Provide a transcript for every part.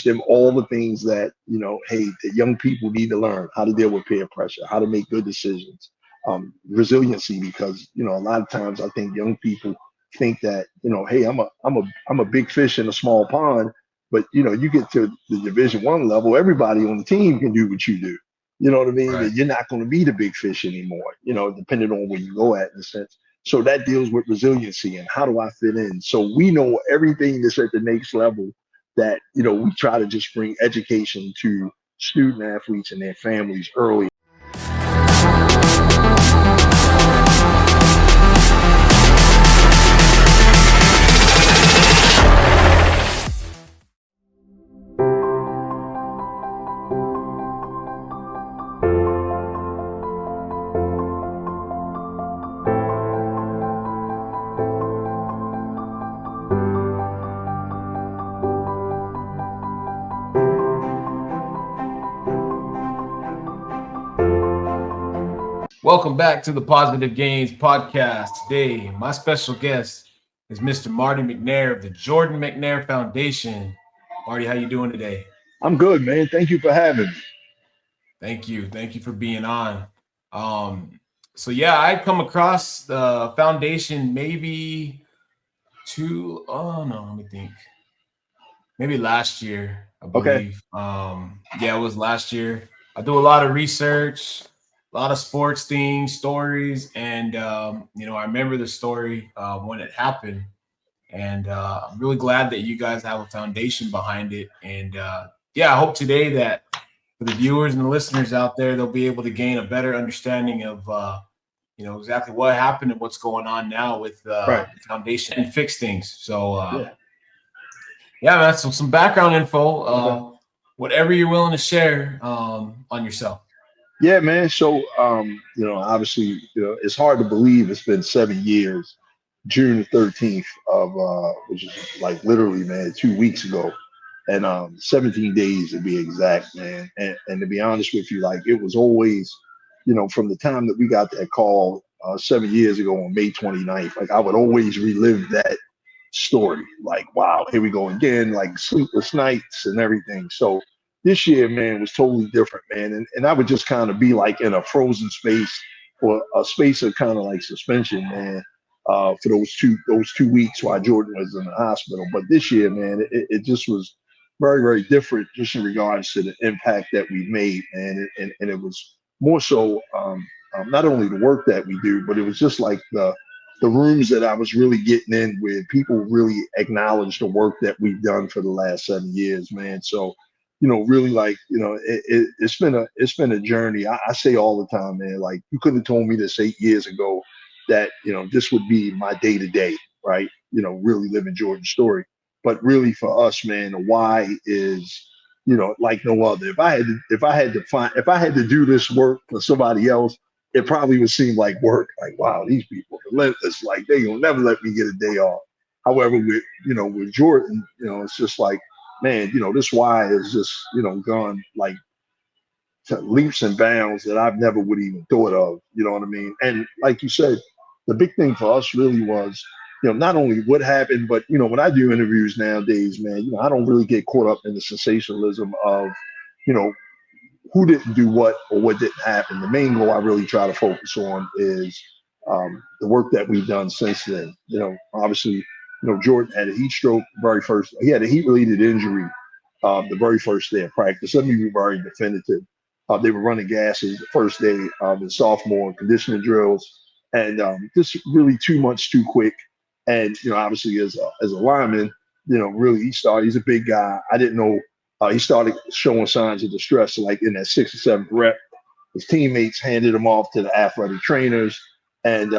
them all the things that, hey, the young people need to learn: how to deal with peer pressure, how to make good decisions, resiliency. Because, a lot of times I think young people think that, hey, I'm a big fish in a small pond. But, you get to the Division 1 level, everybody on the team can do what you do. You know what I mean? Right. That you're not going to be the big fish anymore, depending on where you go at, in a sense. So that deals with resiliency and how do I fit in. So we know everything that's at the next level, that, we try to just bring education to student athletes and their families early. Welcome back to the Positive Gains podcast. Today, my special guest is Mr. Marty McNair of the Jordan McNair Foundation. Marty, how you doing today? I'm good, man. Thank you for having me. Thank you. Thank you for being on. So yeah, I come across the foundation maybe let me think. Maybe last year, I Okay. believe. Yeah, it was last year. I do a lot of research, a lot of sports things, stories, and I remember the story when it happened, and I'm really glad that you guys have a foundation behind it. And yeah, I hope today that for the viewers and the listeners out there, they'll be able to gain a better understanding of exactly what happened and what's going on now with Right. the foundation and fix things. So Yeah. yeah, man. So some background info, Okay. whatever you're willing to share on yourself. Yeah, man. So, obviously, it's hard to believe it's been 7 years. June the 13th of, which is like literally, man, 2 weeks ago, and 17 days to be exact, man. And to be honest with you, like, it was always, from the time that we got that call 7 years ago on May 29th, like, I would always relive that story. Like, wow, here we go again, like sleepless nights and everything. So this year, man, was totally different, man. And I would just kind of be like in a frozen space, or a space of kind of like suspension, man, for those 2 weeks while Jordan was in the hospital. But this year, man, it just was very, very different, just in regards to the impact that we made, man. And it was more so, not only the work that we do, but it was just like the rooms that I was really getting in with, people really acknowledge the work that we've done for the last 7 years, man. So, really, like, it's been a journey. I say all the time, man, like, you couldn't have told me this 8 years ago that, this would be my day to day, right? Really living Jordan's story. But really, for us, man, the why is, like no other. If I had to do this work for somebody else, it probably would seem like work. Like, wow, these people are relentless. Like, they will never let me get a day off. However, with Jordan, it's just like, man, this why is just, gone like to leaps and bounds that I've never would even thought of. You know what I mean? And like you said, the big thing for us really was, not only what happened, but, when I do interviews nowadays, man, I don't really get caught up in the sensationalism of, you know, who didn't do what or what didn't happen. The main goal I really try to focus on is, the work that we've done since then. Obviously, Jordan had a heat stroke very first. He had a heat related injury, the very first day of practice. Let me be very definitive. They were running gases the first day of the sophomore conditioning drills, and just really 2 months too quick. And, obviously, as a lineman, really, he's a big guy. I didn't know, he started showing signs of distress, like in that sixth or seventh rep. His teammates handed him off to the athletic trainers, and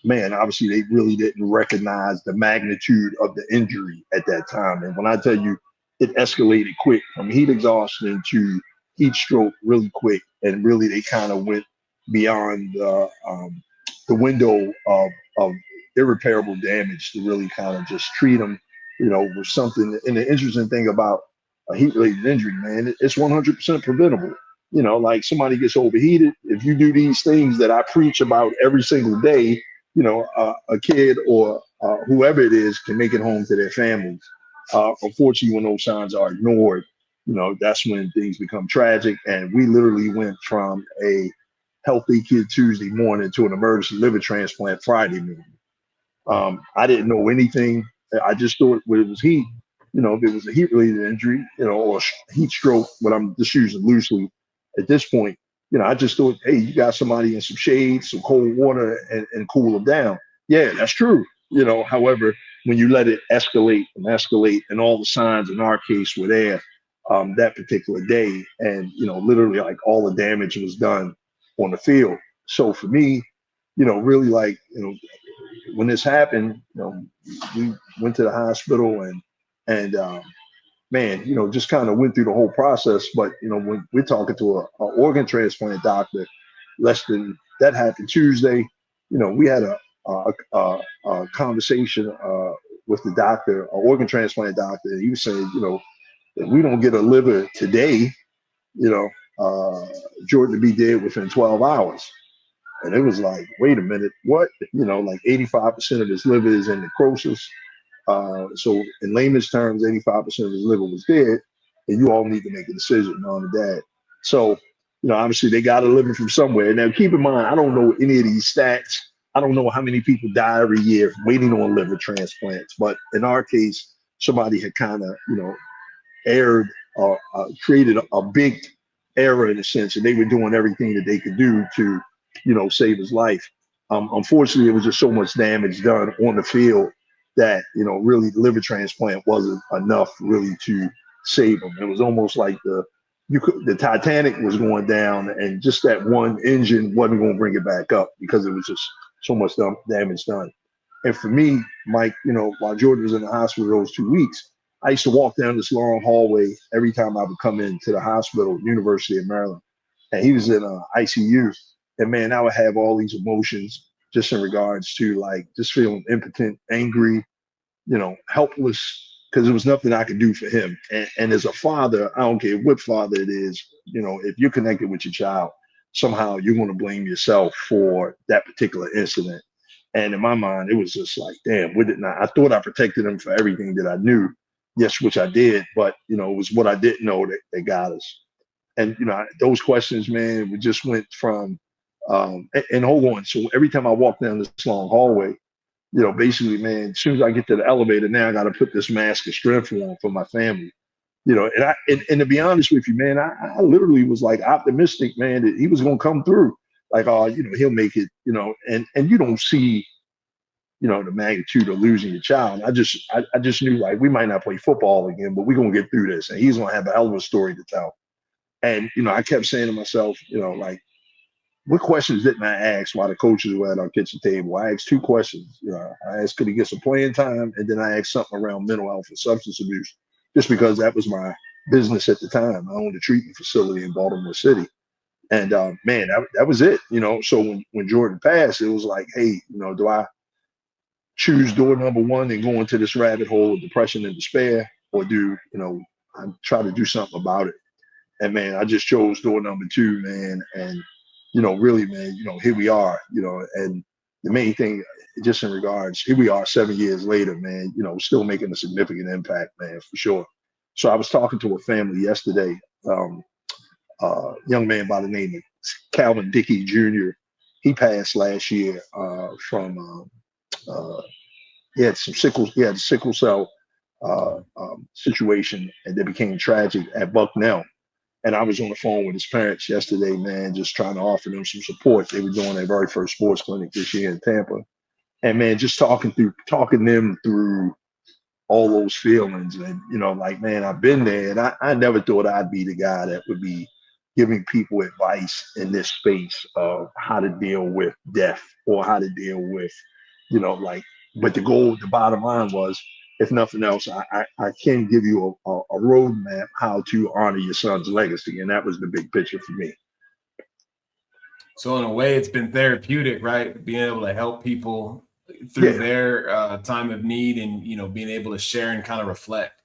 man, obviously they really didn't recognize the magnitude of the injury at that time. And when I tell you, it escalated quick from heat exhaustion to heat stroke really quick, and really they kind of went beyond the window of irreparable damage to really kind of just treat him, with something. And the interesting thing about a heat-related injury, man, it's 100% preventable. Like, somebody gets overheated. If you do these things that I preach about every single day, a kid or whoever it is can make it home to their families. Unfortunately, when those signs are ignored, that's when things become tragic. And we literally went from a healthy kid Tuesday morning to an emergency liver transplant Friday morning. I didn't know anything. I just thought when it was heat, if it was a heat related injury, or heat stroke, but I'm just using loosely at this point, I just thought, hey, you got somebody in some shade, some cold water, and cool them down. Yeah, that's true. However, when you let it escalate, and all the signs in our case were there that particular day, and literally like all the damage was done on the field. So for me, really like when this happened, we went to the hospital and man, just kind of went through the whole process. But when we're talking to a organ transplant doctor, less than that happened Tuesday. We had a conversation with the doctor, an organ transplant doctor, and he was saying, if we don't get a liver today, Jordan to be dead within 12 hours. And it was like, wait a minute, what? Like 85% of his liver is in necrosis. So in layman's terms, 85% of his liver was dead, and you all need to make a decision, mom and dad. So, obviously they got a living from somewhere. Now, keep in mind, I don't know any of these stats. I don't know how many people die every year waiting on liver transplants. But in our case, somebody had kind of, erred or created a big error in a sense, and they were doing everything that they could do to, save his life. Unfortunately, it was just so much damage done on the field that, really liver transplant wasn't enough really to save him. It was almost like the Titanic was going down, and just that one engine wasn't going to bring it back up because it was just so much damage done. And for me, Mike, while Jordan was in the hospital those 2 weeks, I used to walk down this long hallway every time I would come into the hospital, University of Maryland, and he was in ICU. And man, I would have all these emotions just in regards to like just feeling impotent, angry, helpless, because there was nothing I could do for him. And as a father, I don't care what father it is, if you're connected with your child, somehow you're going to blame yourself for that particular incident. And in my mind, it was just like, damn, what didn't I thought I protected him for everything that I knew. Yes, which I did, but it was what I didn't know that got us. And those questions, man, we just went from and hold on. So every time I walk down this long hallway, basically, man, as soon as I get to the elevator, now I got to put this mask of strength on for my family. And to be honest with you, man, I literally was like optimistic, man, that he was gonna come through. Like, he'll make it, and you don't see, the magnitude of losing your child. I just knew like we might not play football again, but we're gonna get through this, and he's gonna have a hell of a story to tell. And I kept saying to myself, like, what questions didn't I ask while the coaches were at our kitchen table? I asked two questions. I asked, could he get some playing time? And then I asked something around mental health and substance abuse, just because that was my business at the time. I owned a treatment facility in Baltimore City. And man, that was it. So when Jordan passed, it was like, hey, do I choose door number one and go into this rabbit hole of depression and despair, or do, I try to do something about it? And man, I just chose door number two, man. And, really, man, here we are, and the main thing, just in regards, here we are 7 years later, man, still making a significant impact, man, for sure. So I was talking to a family yesterday, young man by the name of Calvin Dickey Jr. He passed last year from, he had a sickle cell situation, and it became tragic at Bucknell. And I was on the phone with his parents yesterday, man, just trying to offer them some support. They were doing their very first sports clinic this year in Tampa. And man, just talking them through all those feelings. And, like, man, I've been there, and I never thought I'd be the guy that would be giving people advice in this space of how to deal with death or how to deal with, but the bottom line was, if nothing else, I can give you a roadmap how to honor your son's legacy. And that was the big picture for me. So in a way, it's been therapeutic, right? Being able to help people through their time of need, and, being able to share and kind of reflect.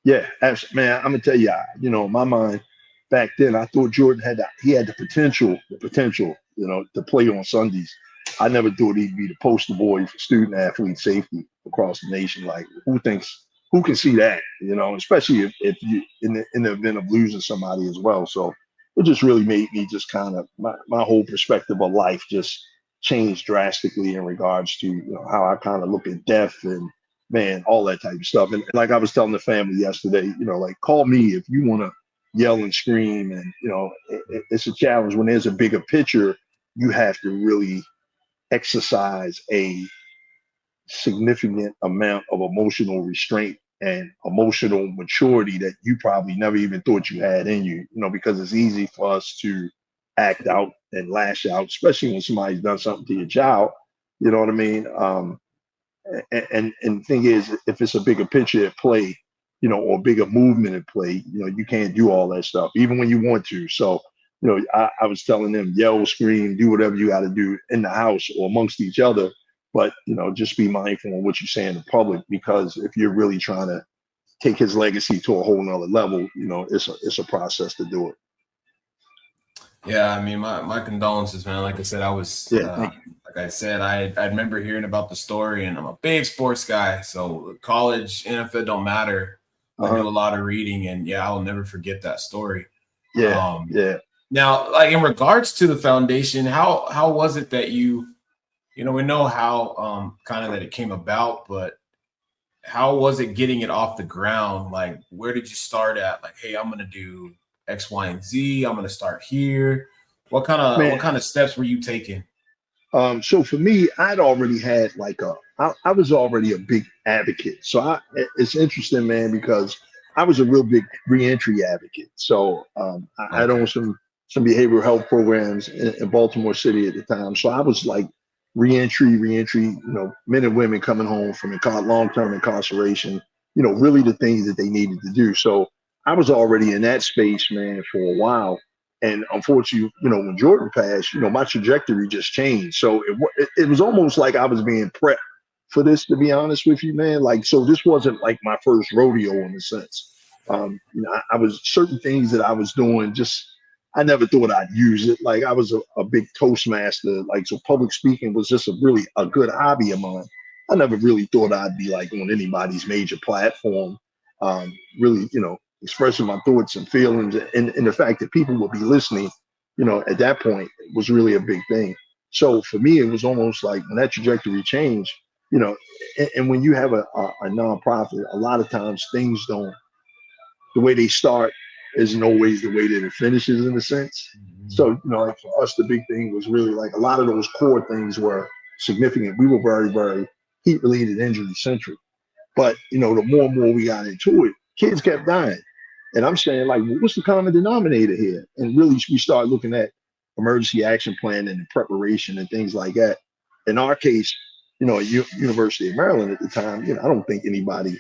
Yeah, man, I'm gonna tell you, in my mind back then, I thought Jordan had the potential, to play on Sundays. I never thought he'd be the poster boy for student athlete safety across the nation. Like, who thinks who can see that, especially if you in the event of losing somebody as well. So it just really made me just kind of my whole perspective of life just changed drastically in regards to how I kind of look at death and man, all that type of stuff. And like I was telling the family yesterday, like call me if you want to yell and scream. And it's a challenge when there's a bigger picture. You have to really exercise a significant amount of emotional restraint and emotional maturity that you probably never even thought you had in you, because it's easy for us to act out and lash out, especially when somebody's done something to your child. You know what I mean? And the thing is, if it's a bigger picture at play, or bigger movement at play, you can't do all that stuff, even when you want to. So, I was telling them, yell, scream, do whatever you got to do in the house or amongst each other. But, just be mindful of what you say in the public, because if you're really trying to take his legacy to a whole nother level, it's a process to do it. Yeah, I mean, my condolences, man. Like I said, I remember hearing about the story, and I'm a big sports guy. So college, NFL don't matter. I do a lot of reading, and I'll never forget that story. Yeah. Now, like in regards to the foundation, how was it that we know how kind of that it came about, but how was it getting it off the ground? Like, where did you start at? Like, hey, I'm going to do X, Y, and Z. I'm going to start here. What kind of steps were you taking? So for me, I'd already had I was already a big advocate. So it's interesting, man, because I was a real big reentry advocate. So I had owned some behavioral health programs in Baltimore City at the time. So I was like reentry, men and women coming home from long-term incarceration, really the things that they needed to do. So I was already in that space, man, for a while. And unfortunately, when Jordan passed, my trajectory just changed. So it was almost like I was being prepped for this, to be honest with you, man. Like, so this wasn't like my first rodeo in a sense. I was certain things that I was doing, I never thought I'd use it. Like I was a big Toastmaster, so public speaking was just really a good hobby of mine. I never really thought I'd be like on anybody's major platform, really, expressing my thoughts and feelings, and the fact that people would be listening, at that point was really a big thing. So for me, it was almost like when that trajectory changed, and when you have a nonprofit, a lot of times things don't, the way they start isn't always the way that it finishes in a sense. So, like for us, the big thing was really like a lot of those core things were significant. We were very, very heat-related injury centric. But, the more and more we got into it, kids kept dying. And I'm saying, like, what's the common denominator here? And really, we start looking at emergency action plan and preparation and things like that. In our case, at University of Maryland at the time, I don't think anybody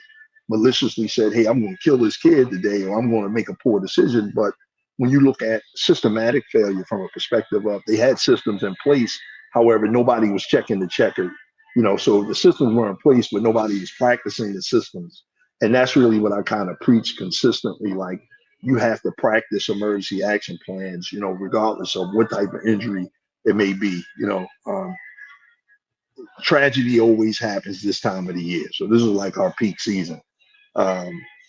maliciously said, hey, I'm going to kill this kid today, or I'm going to make a poor decision. But when you look at systematic failure from a perspective of they had systems in place, however, nobody was checking the checker. So the systems were in place, but nobody was practicing the systems. And that's really what I kind of preach consistently. Like, you have to practice emergency action plans, regardless of what type of injury it may be. Tragedy always happens this time of the year. So this is like our peak season.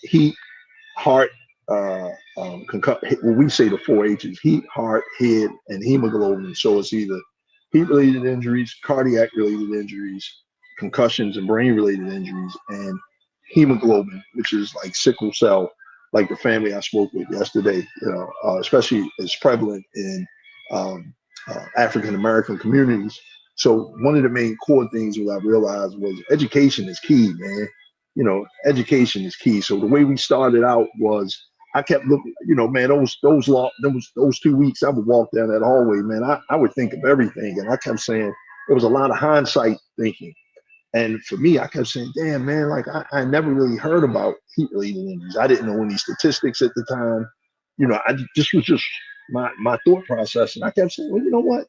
Heat, heart, when we say the 4 H's, heat, heart, head, and hemoglobin. So it's either heat-related injuries, cardiac-related injuries, concussions and brain-related injuries, and hemoglobin, which is like sickle cell, like the family I spoke with yesterday, especially is prevalent in African-American communities. So one of the main core things that I realized was education is key, man. Education is key. So the way we started out was I kept looking, man, those 2 weeks I would walk down that hallway, man, I would think of everything. And I kept saying there was a lot of hindsight thinking. And for me, I kept saying, damn, man, like I never really heard about heat-related injuries. I didn't know any statistics at the time. This was just my thought process. And I kept saying, well, you know what?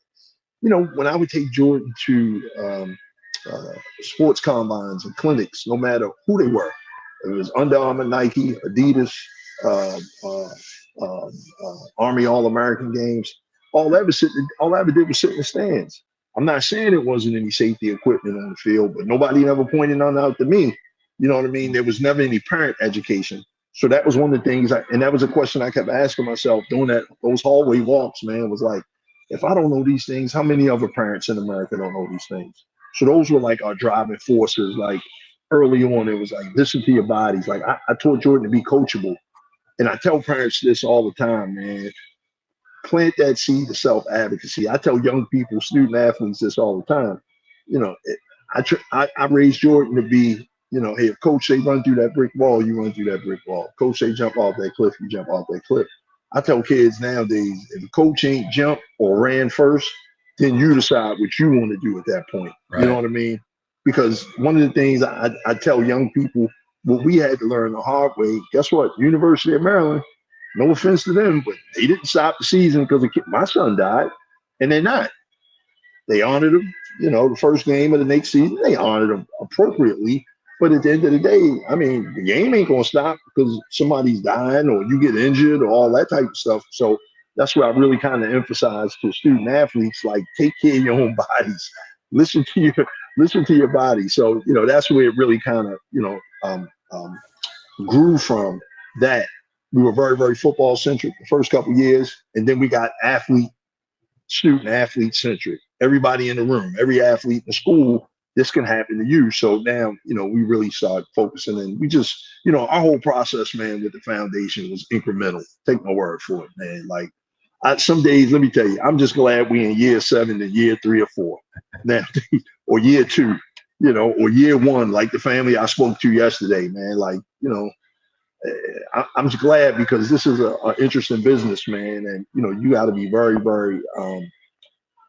When I would take Jordan to sports combines and clinics, no matter who they were, it was Under Armour, Nike, Adidas, Army All-American Games. All I ever did was sit in the stands. I'm not saying it wasn't any safety equipment on the field, but nobody ever pointed none out to me. You know what I mean? There was never any parent education. So that was one of the things, and that was a question I kept asking myself doing those hallway walks, man, was like, if I don't know these things, how many other parents in America don't know these things? So those were like our driving forces. Like early on, it was like, listen to your bodies. Like I taught Jordan to be coachable. And I tell parents this all the time, man. Plant that seed of self-advocacy. I tell young people, student athletes this all the time. You know, I raised Jordan to be, you know, hey, if coach say run through that brick wall, you run through that brick wall. Coach say jump off that cliff, you jump off that cliff. I tell kids nowadays, if a coach ain't jumped or ran first, then you decide what you want to do at that point. Right. You know what I mean? Because one of the things I tell young people, what we had to learn the hard way, guess what? University of Maryland, no offense to them, but they didn't stop the season because my son died, and they're not. They honored him, you know, the first game of the next season, they honored him appropriately. But at the end of the day, I mean, the game ain't going to stop because somebody's dying or you get injured or all that type of stuff. So that's what I really kind of emphasize to student athletes, like take care of your own bodies. Listen to your body. So, you know, that's where it really kind of, you know, grew from that. We were very, very football centric the first couple of years. And then we got student athlete centric. Everybody in the room, every athlete in the school, this can happen to you. So now, you know, we really started focusing, and we just, you know, our whole process, man, with the foundation was incremental. Take my word for it, man. Like some days, let me tell you, I'm just glad we in year 7 to year 3 or 4 now, or year 2, you know, or year 1, like the family I spoke to yesterday, man. Like, you know, I'm just glad because this is an interesting business, man. And, you know, you got to be very, very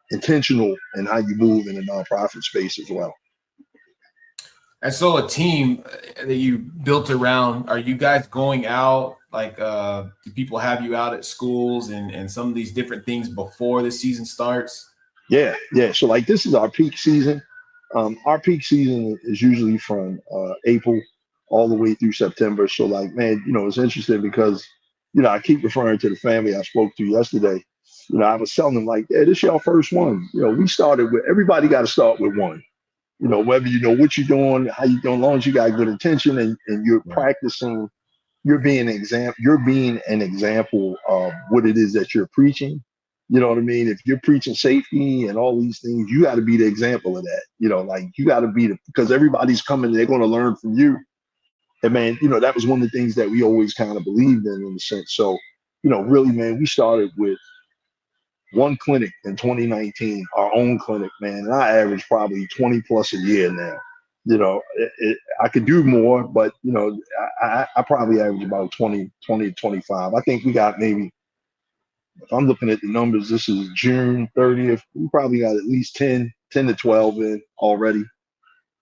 intentional in how you move in the nonprofit space as well. And so a team that you built around, are you guys going out? Like, do people have you out at schools and some of these different things before the season starts? Yeah. So like this is our peak season. Our peak season is usually from April all the way through September. So like, man, you know, it's interesting because, you know, I keep referring to the family I spoke to yesterday. You know, I was telling them like, yeah, this is your first one. You know, we started with, everybody got to start with one. You know, whether you know what you're doing, how you doing, as long as you got good intention and you're practicing, you're being an example of what it is that you're preaching. You know what I mean? If you're preaching safety and all these things, you got to be the example of that. You know, like you got to be because everybody's coming, they're going to learn from you. And man, you know, that was one of the things that we always kind of believed in a sense. So, you know, really, man, we started with one clinic in 2019, our own clinic, man. And I average probably 20 plus a year now. You know, I could do more, but, you know, I probably average about 20 to 25. I think we got maybe, if I'm looking at the numbers, this is June 30th. We probably got at least 10 to 12 in already.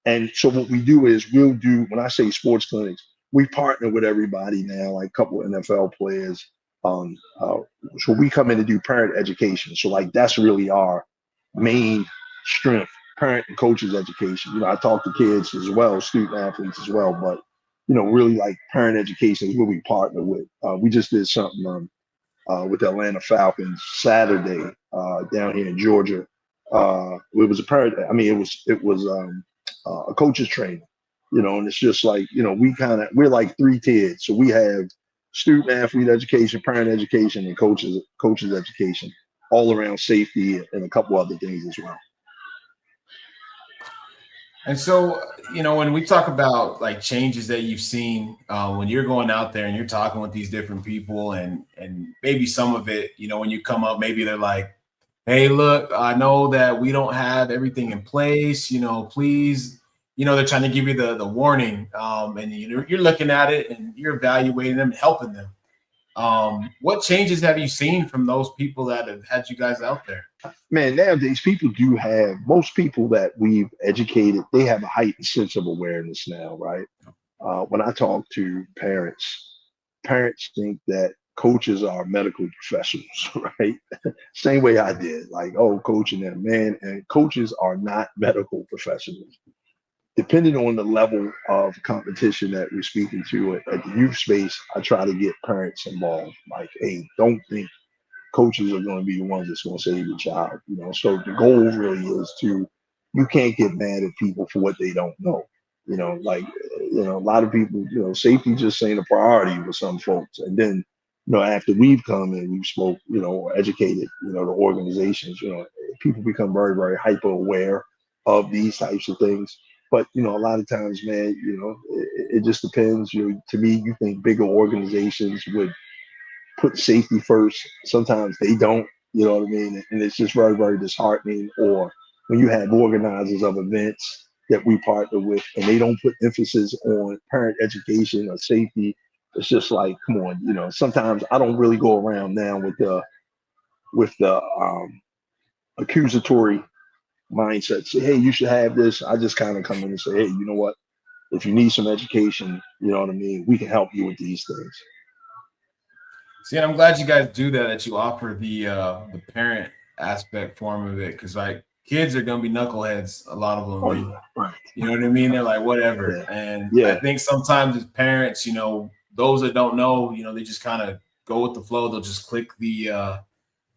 And so what we do is when I say sports clinics, we partner with everybody now, like a couple of NFL players. So we come in to do parent education. So like that's really our main strength, parent and coaches education. You know, I talk to kids as well, student athletes as well, but you know, really like parent education is what we partner with. We just did something with the Atlanta Falcons Saturday down here in Georgia. It was it was a coach's training, you know, and it's just like, you know, we're like 3 tiers. So we have student athlete education, parent education, and coaches education, all around safety and a couple other things as well. And so, you know, when we talk about like changes that you've seen when you're going out there and you're talking with these different people and maybe some of it, you know, when you come up, maybe they're like, hey, look, I know that we don't have everything in place, you know, please, you know, they're trying to give you the warning and you're looking at it and you're evaluating them and helping them. What changes have you seen from those people that have had you guys out there? Man, nowadays most people that we've educated, they have a heightened sense of awareness now, right? When I talk to parents think that coaches are medical professionals, right? Same way I did, like, oh, coaching them, man, and coaches are not medical professionals. Depending on the level of competition that we're speaking to at the youth space, I try to get parents involved. Like, hey, don't think coaches are going to be the ones that's going to save your child. You know, so the goal really is you can't get mad at people for what they don't know. You know, like, a lot of people, safety just ain't a priority with some folks. And then, after we've come and we've spoke, or educated, the organizations, people become very, very hyper aware of these types of things. But, a lot of times, man, it just depends. To me, you think bigger organizations would put safety first. Sometimes they don't, you know what I mean? And it's just very, very disheartening. Or when you have organizers of events that we partner with and they don't put emphasis on parent education or safety, it's just like, come on, sometimes I don't really go around now with the accusatory mindset. Say, hey, you should have this. I just kind of come in and say, hey, you know what? If you need some education, you know what I mean? We can help you with these things. See, and I'm glad you guys do that. That you offer the parent aspect form of it, because like kids are gonna be knuckleheads. A lot of them, Oh, yeah, right. You know what I mean? They're like whatever, Yeah. and Yeah. I think sometimes as parents, those that don't know, they just kind of go with the flow. They'll just click the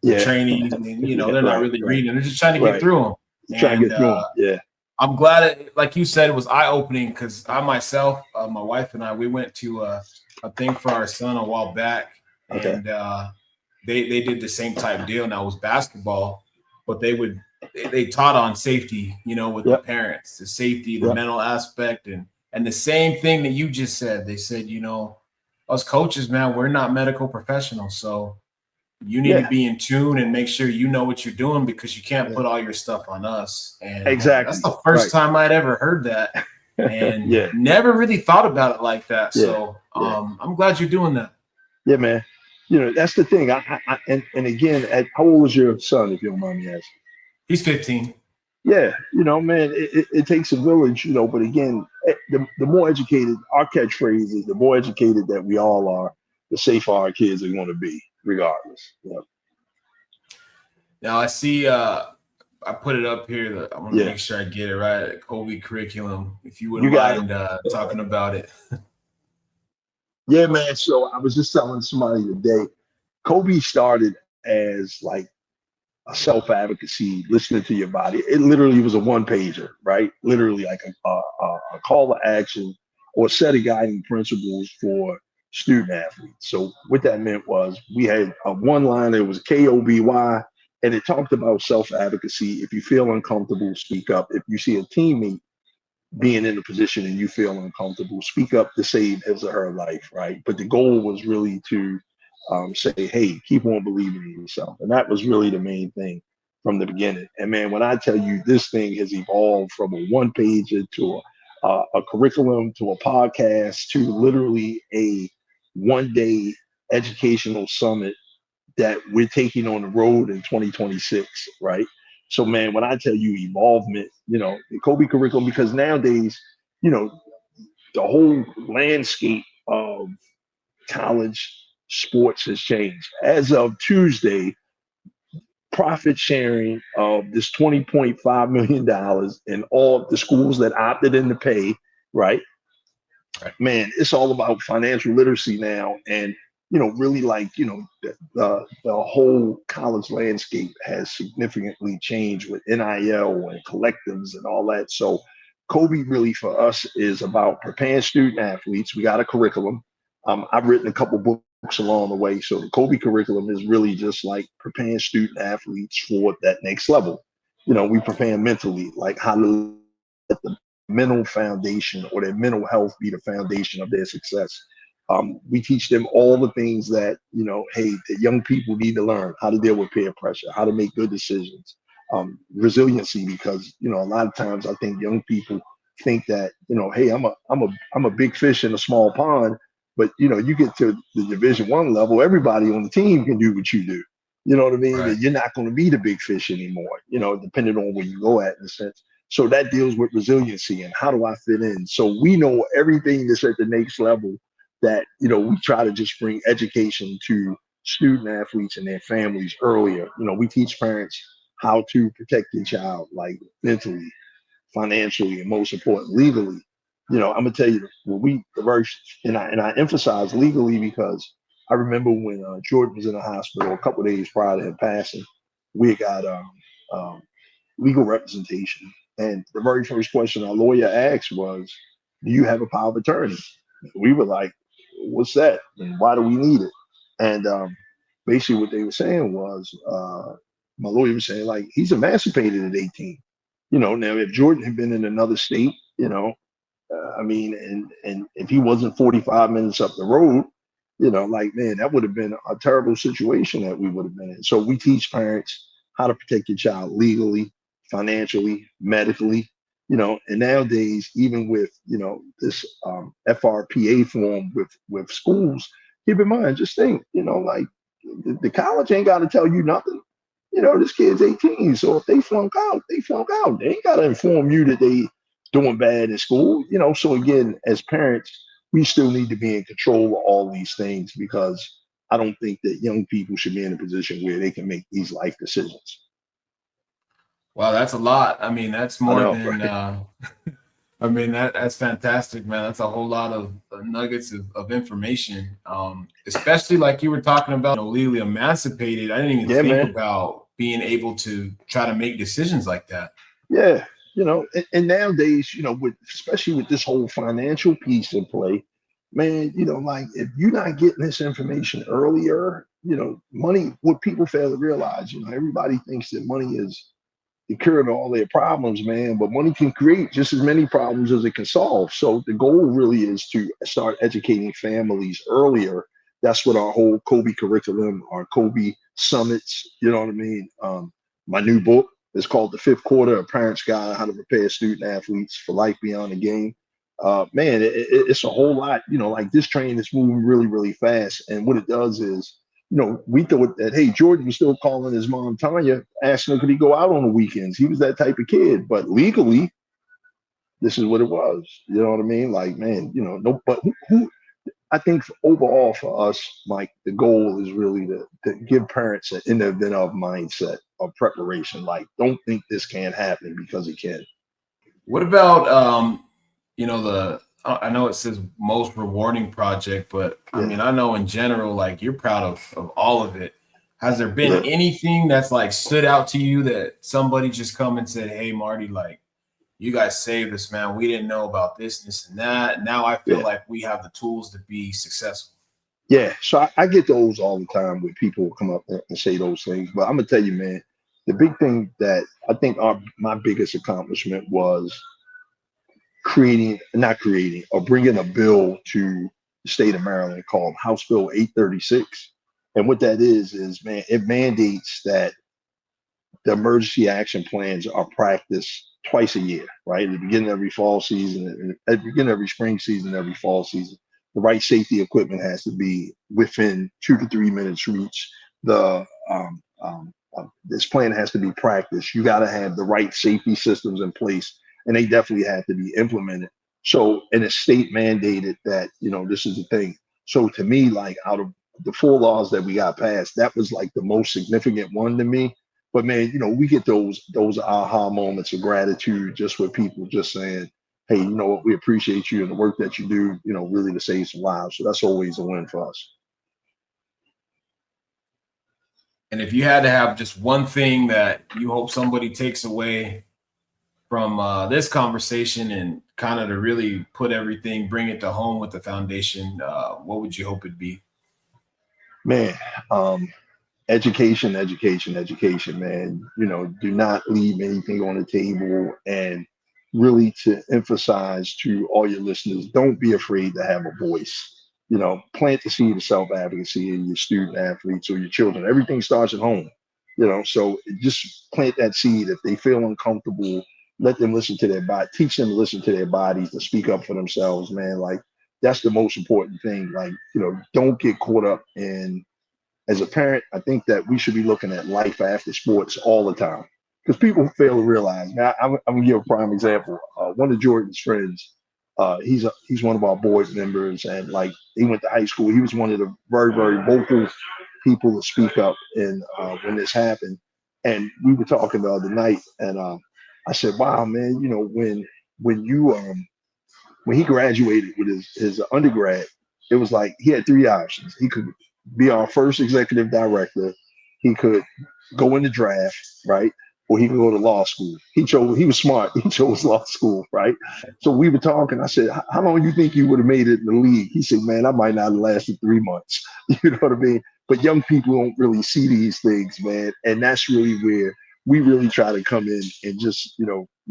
training, and they're not really reading. They're just trying to get through them. Trying to get through them. Yeah. I'm glad, like you said, it was eye opening, because I myself, my wife and I, we went to a thing for our son a while back. Okay. And they did the same type deal. Now it was basketball, but they taught on safety, with the parents, the safety, the mental aspect, and the same thing that you just said. They said, us coaches, man, we're not medical professionals, so you need to be in tune and make sure you know what you're doing, because you can't put all your stuff on us. And exactly, that's the first time I'd ever heard that, and never really thought about it like that. So I'm glad you're doing that. Yeah, man. That's the thing. And again, how old is your son, if you don't mind me asking? He's 15. Yeah, man, it takes a village, but again, the more educated, our catchphrase is the more educated that we all are, the safer our kids are going to be, regardless. Now I see, I put it up here. I want to make sure I get it right. Kobe curriculum, if you wouldn't mind talking about it. Yeah, man. So I was just telling somebody today, Kobe started as like a self-advocacy, listening to your body. It literally was a one-pager, right? Literally like a call to action or a set of guiding principles for student athletes. So what that meant was we had a one-liner, it was KOBY, and it talked about self-advocacy. If you feel uncomfortable, speak up. If you see a teammate being in a position and you feel uncomfortable, speak up to save his or her life, right? But the goal was really to say, hey, keep on believing in yourself. And that was really the main thing from the beginning. And man, when I tell you this thing has evolved from a one pager to a curriculum to a podcast to literally a 1-day educational summit that we're taking on the road in 2026, right? So, man, when I tell you evolvement, the Kobe curriculum, because nowadays, the whole landscape of college sports has changed. As of Tuesday, profit sharing of this $20.5 million in all the schools that opted in to pay, right? Man, it's all about financial literacy now. And really like, the whole college landscape has significantly changed with NIL and collectives and all that. So Kobe really for us is about preparing student athletes. We got a curriculum. I've written a couple books along the way. So the Kobe curriculum is really just like preparing student athletes for that next level. We prepare mentally, like how to let the mental foundation or their mental health be the foundation of their success. We teach them all the things that, hey, the young people need to learn: how to deal with peer pressure, how to make good decisions, resiliency, because, a lot of times I think young people think that, hey, I'm a big fish in a small pond, but, you get to the Division I level, everybody on the team can do what you do. You know what I mean? Right. You're not going to be the big fish anymore, depending on where you go at in a sense. So that deals with resiliency and how do I fit in? So we know everything that's at the next level that, we try to just bring education to student athletes and their families earlier. We teach parents how to protect their child, like mentally, financially, and most important, legally. I'm gonna tell you, and I emphasize legally because I remember when Jordan was in the hospital a couple of days prior to him passing, we got legal representation. And the very first question our lawyer asked was, do you have a power of attorney? We were like, what's that? And why do we need it? And basically what they were saying was, my lawyer was saying, like, he's emancipated at 18. Now if Jordan had been in another state, I mean, and if he wasn't 45 minutes up the road, like, man, that would have been a terrible situation that we would have been in. So we teach parents how to protect your child legally, financially, medically, and nowadays, even with, this FRPA form with schools, keep in mind, just think, like the college ain't got to tell you nothing. This kid's 18. So if they flunk out, they flunk out. They ain't got to inform you that they doing bad in school. So again, as parents, we still need to be in control of all these things, because I don't think that young people should be in a position where they can make these life decisions. Wow, that's a lot. I mean, that's I more know, than right? I mean, that's fantastic, man. That's a whole lot of nuggets of information. Especially like you were talking about, legally emancipated. I didn't even Yeah, think man. about being able to try to make decisions like that. Yeah. And nowadays, with especially with this whole financial piece in play, man, like if you're not getting this information earlier, money, what people fail to realize, everybody thinks that money is the cure to all their problems, man, but money can create just as many problems as it can solve. So the goal really is to start educating families earlier. That's what our whole Kobe curriculum, our Kobe summits, you know what I mean? My new book is called The Fifth Quarter, A Parent's Guide, How to Prepare Student Athletes for Life Beyond the Game. Man, it's a whole lot, like this train is moving really, really fast. And what it does is, we thought that, hey, Jordan was still calling his mom, Tanya, asking her, could he go out on the weekends? He was that type of kid. But legally, this is what it was. You know what I mean? Like, man, no, but who I think overall for us, Mike, the goal is really to give parents an in the event of mindset of preparation. Like, don't think this can't happen because it can. What about the I know it says most rewarding project, but I Yeah. mean, I know in general, like you're proud of all of it. Has there been Yeah. anything that's like stood out to you that somebody just come and said, "Hey, Marty, like you guys saved us, man. We didn't know about this and that. Now I feel Yeah. like we have the tools to be successful." Yeah, so I get those all the time when people come up and say those things. But I'm gonna tell you, man, the big thing that I think my biggest accomplishment was not creating, or bringing a bill to the state of Maryland called House Bill 836. And what that is, man, it mandates that the emergency action plans are practiced twice a year, right? At the beginning of every fall season, and at the beginning of every spring season, every fall season. The right safety equipment has to be within 2 to 3 minutes reach. This plan has to be practiced. You got to have the right safety systems in place, and they definitely have to be implemented. So, and it's state mandated that this is the thing. So, to me, like out of the 4 laws that we got passed, that was like the most significant one to me. But man, we get those aha moments of gratitude just with people just saying, hey, you know what, we appreciate you and the work that you do, really to save some lives. So that's always a win for us. And if you had to have just one thing that you hope somebody takes away from this conversation and kind of to really put everything, bring it to home with the foundation, what would you hope it'd be? Man, education, education, education, man. Do not leave anything on the table. And really to emphasize to all your listeners, don't be afraid to have a voice. Plant the seed of self-advocacy in your student athletes or your children. Everything starts at home. So just plant that seed. If they feel uncomfortable, let them listen to their body, teach them to listen to their bodies, to speak up for themselves, man. Like that's the most important thing. Like, don't get caught up in, as a parent, I think that we should be looking at life after sports all the time, because people fail to realize. Now, I'm gonna give a prime example. One of Jordan's friends, he's one of our board members, and like he went to high school. He was one of the very, very vocal people to speak up, and when this happened, and we were talking the other night, and I said, "Wow, man, when you when he graduated with his undergrad, it was like he had 3 options. He could be our first executive director. He could go in the draft, right? or he can go to law school. He was smart. He chose law school, right? So we were talking. I said, how long do you think you would have made it in the league? He said, man, I might not have lasted 3 months. You know what I mean? But young people don't really see these things, man. And that's really where we really try to come in and just,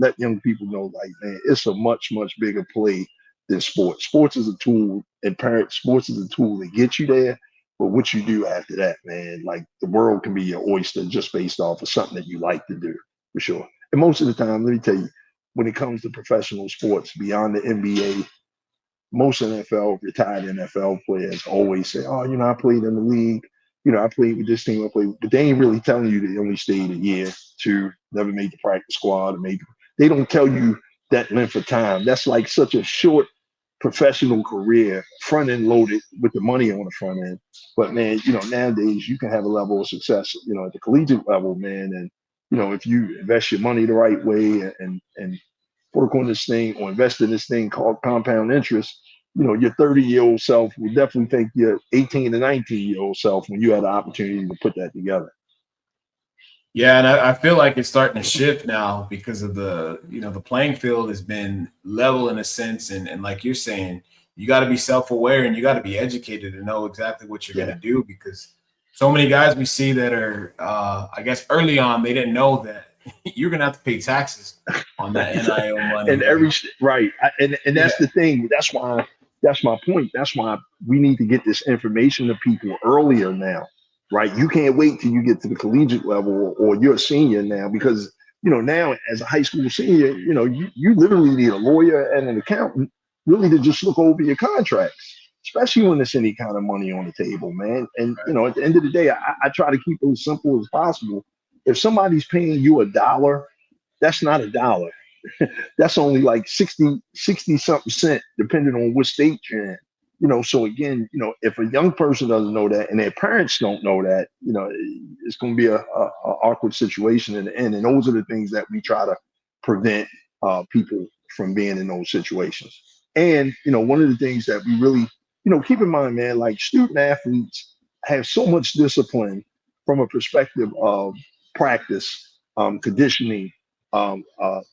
let young people know, like, man, it's a much, much bigger play than sports. Sports is a tool, and sports is a tool that gets you there. But what you do after that, man, like the world can be your oyster just based off of something that you like to do, for sure. And most of the time, let me tell you, when it comes to professional sports beyond the NBA, most retired NFL players always say, oh, I played in the league. I played with this team. But they ain't really telling you they only stayed a year, two, never made the practice squad, or maybe they don't tell you that length of time. That's like such a short professional career, front end loaded with the money on the front end. But man, nowadays you can have a level of success, at the collegiate level, man. And if you invest your money the right way and work on this thing or invest in this thing called compound interest, your 30-year-old self will definitely thank your 18 to 19-year-old self when you had the opportunity to put that together. Yeah, and I feel like it's starting to shift now because of the playing field has been level in a sense. And like you're saying, you got to be self-aware and you got to be educated to know exactly what you're going to do, because so many guys we see that are, I guess early on, they didn't know that you're going to have to pay taxes on that NIL money. And and that's the thing. That's my point. That's why we need to get this information to people earlier now. Right, you can't wait till you get to the collegiate level or you're a senior now, because now as a high school senior, you literally need a lawyer and an accountant really to just look over your contracts, especially when there's any kind of money on the table, man. And at the end of the day, I try to keep it as simple as possible. If somebody's paying you $1, that's not $1. That's only like 60 something cent, depending on what state you're in. So again, if a young person doesn't know that and their parents don't know that, it's going to be a awkward situation in the end. And those are the things that we try to prevent people from being in those situations. And, one of the things that we really, keep in mind, man, like student athletes have so much discipline from a perspective of practice, conditioning, the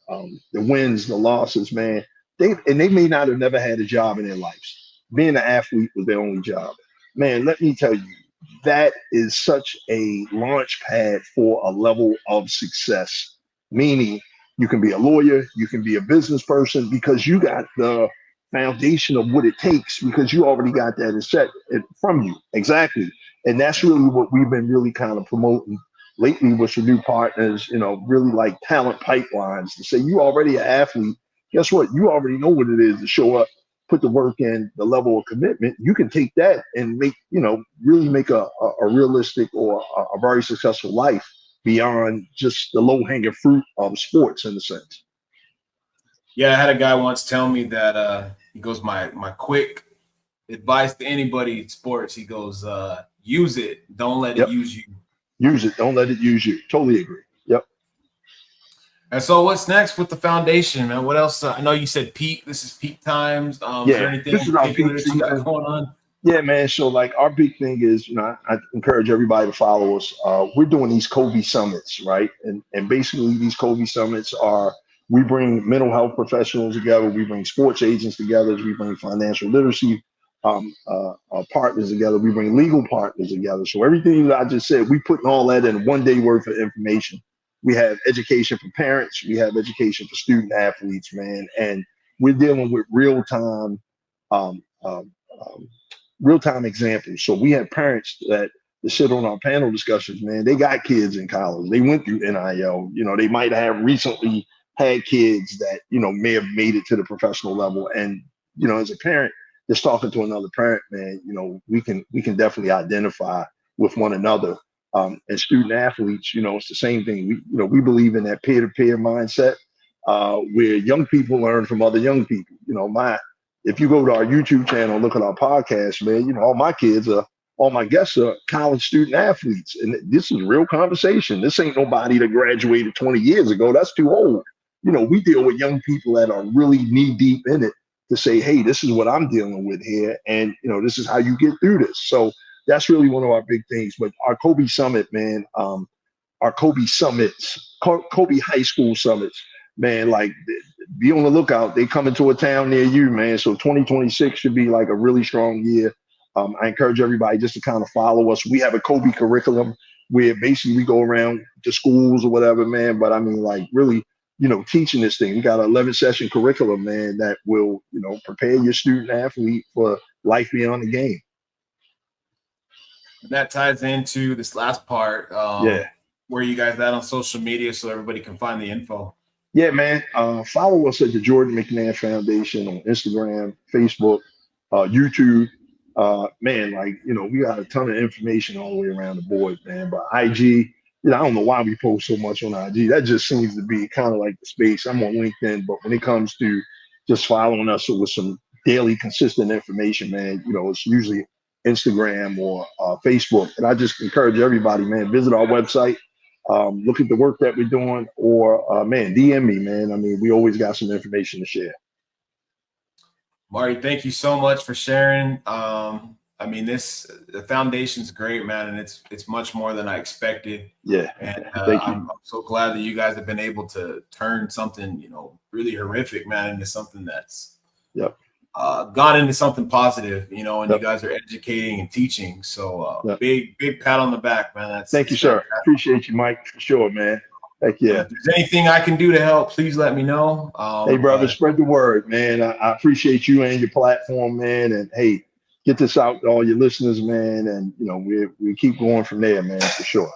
wins, the losses, man. They may not have never had a job in their lives. Being an athlete was their only job. Man, let me tell you, that is such a launch pad for a level of success. Meaning you can be a lawyer, you can be a business person, because you got the foundation of what it takes, because you already got that set from you. Exactly. And that's really what we've been really kind of promoting lately with some new partners, really like talent pipelines, to say you already an athlete. Guess what? You already know what it is to show up, put the work in, the level of commitment. You can take that and make, really make a realistic or a very successful life beyond just the low hanging fruit of sports, in a sense. Yeah, I had a guy once tell me that he goes, my quick advice to anybody in sports, he goes, use it, don't let it use you. Use it, don't let it use you. Totally agree. Yep. And so what's next with the foundation, man? What else? I know you said peak. This is peak times. Is there anything this is our peak that you got going on? Yeah, man. So like our big thing is, I encourage everybody to follow us. We're doing these Kobe summits, right? And basically these Kobe summits are, we bring mental health professionals together, we bring sports agents together, we bring financial literacy partners together, we bring legal partners together. So everything that I just said, we putting all that in one day worth of information. We have education for parents, we have education for student athletes, man, and we're dealing with real-time examples. So we have parents that sit on our panel discussions, man. They got kids in college. They went through NIL. They might have recently had kids that, may have made it to the professional level. And, as a parent that's talking to another parent, man, we can definitely identify with one another. And student athletes, it's the same thing. We believe in that peer-to-peer mindset, where young people learn from other young people. If you go to our YouTube channel, look at our podcast, man, all my guests are college student athletes. And this is real conversation. This ain't nobody that graduated 20 years ago. That's too old. We deal with young people that are really knee deep in it to say, hey, this is what I'm dealing with here. And, this is how you get through this. So that's really one of our big things. But our Kobe Summit, man, our Kobe Summits Kobe High School summits, man. Like, be on the lookout. They coming to a town near you, man. So 2026 should be like a really strong year. I encourage everybody just to kind of follow us. We have a Kobe curriculum where basically we go around to schools or whatever, man. But I mean, like, really, teaching this thing. We got an 11-session curriculum, man, that will, prepare your student athlete for life beyond the game. That ties into this last part. Yeah. Where you guys at on social media so everybody can find the info? Yeah, man. Follow us at the Jordan McNair Foundation on Instagram, Facebook, YouTube. Man, like, we got a ton of information all the way around the board, man. But IG, I don't know why we post so much on IG. That just seems to be kind of like the space. I'm on LinkedIn, but when it comes to just following us with some daily consistent information, man, it's usually Instagram or Facebook. And I just encourage everybody, man, visit our website, look at the work that we're doing, or man, DM me, man. I mean, we always got some information to share. Marty, thank you so much for sharing. I mean, the foundation's great, man, and it's much more than I expected. Yeah, and thank you. I'm so glad that you guys have been able to turn something, really horrific, man, into something that's gone into something positive, and you guys are educating and teaching. So big pat on the back, man. Thank you, sir. Appreciate you, Mike, for sure, man. Heck yeah. If there's anything I can do to help, please let me know. Hey, brother, spread the word, man. I appreciate you and your platform, man. And hey, get this out to all your listeners, man. And we keep going from there, man, for sure.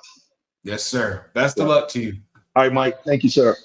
Yes, sir. Best of luck to you. All right, Mike. Thank you, sir.